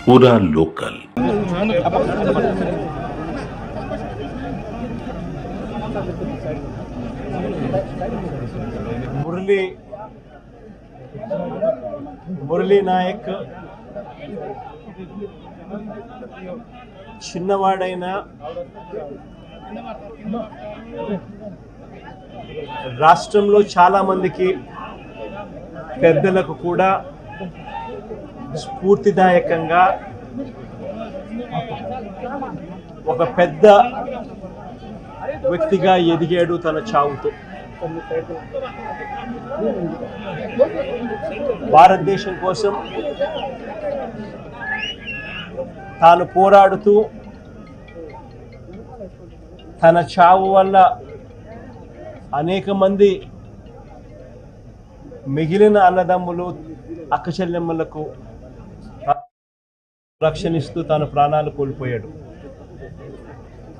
पूरा लोकल। మురళీ నాయక్ చిన్నవాడైనా రాష్ట్రంలో చాలా మందికి పెద్దలకు కూడా స్ఫూర్తిదాయకంగా ఒక పెద్ద వ్యక్తిగా ఎదిగాడు తన చావుతో. భారతదేశం కోసం తాను పోరాడుతూ తన చావు వల్ల అనేక మంది మిగిలిన అన్నదమ్ములు అక్క చెల్లెమ్మలకు రక్షణిస్తూ తన ప్రాణాలు కోల్పోయాడు.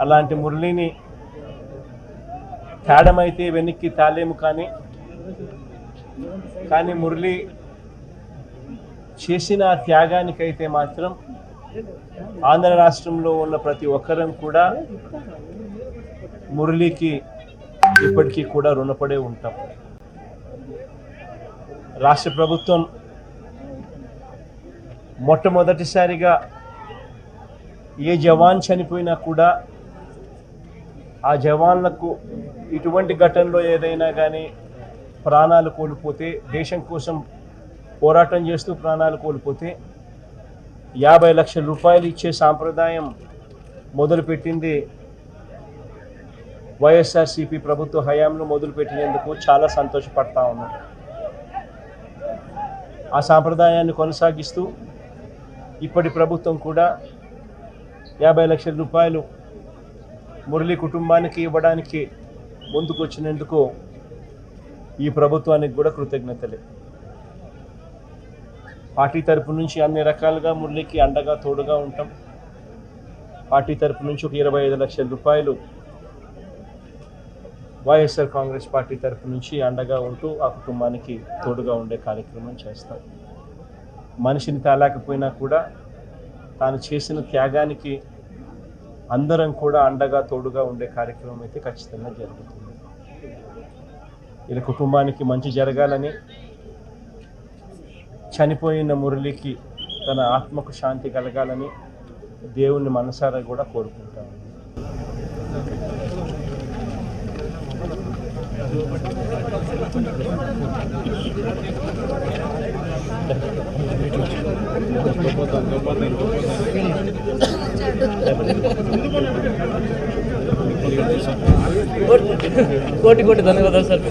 అలాంటి మురళిని తేడమైతే వెనక్కి తాలేము, కానీ మురళి చేసిన త్యాగానికైతే మాత్రం ఆంధ్ర రాష్ట్రంలో ఉన్న ప్రతి ఒక్కరం కూడా మురళికి ఇప్పటికీ కూడా రుణపడే ఉంటాం. రాష్ట్ర ప్రభుత్వం మొట్టమొదటిసారిగా ఏ జవాన్ చనిపోయినా కూడా ఆ జవాన్లకు ఇటువంటి ఘటనలో ఏదైనా కానీ ప్రాణాలు కోల్పోతే, దేశం కోసం పోరాటం చేస్తూ ప్రాణాలు కోల్పోతే 50 లక్షల రూపాయలు ఇచ్చే సాంప్రదాయం మొదలుపెట్టింది వైఎస్ఆర్సీపీ ప్రభుత్వ హయాంలో మొదలుపెట్టినందుకు చాలా సంతోషపడతా ఉన్నాం. ఆ సాంప్రదాయాన్ని కొనసాగిస్తూ ఇప్పటి ప్రభుత్వం కూడా 50 లక్షల రూపాయలు మురళి కుటుంబానికి ఇవ్వడానికి ముందుకు వచ్చినందుకు ఈ ప్రభుత్వానికి కూడా కృతజ్ఞతలే. పార్టీ తరపు నుంచి అన్ని రకాలుగా మురళికి అండగా తోడుగా ఉంటాం. పార్టీ తరపు నుంచి ఒక 25 లక్షల రూపాయలు వైఎస్ఆర్ కాంగ్రెస్ పార్టీ తరపు నుంచి అండగా ఉంటూ ఆ కుటుంబానికి తోడుగా ఉండే కార్యక్రమం చేస్తాం. మనిషిని తాలేకపోయినా కూడా తాను చేసిన త్యాగానికి అందరం కూడా అండగా తోడుగా ఉండే కార్యక్రమం అయితే ఖచ్చితంగా జరుగుతుంది. ఇలా కుటుంబానికి మంచి జరగాలని, చనిపోయిన మురళికి తన ఆత్మకు శాంతి కలగాలని దేవుణ్ణి మనసారా కూడా కోరుకుంటాను. కోటి ధన్యవాదాలు సార్.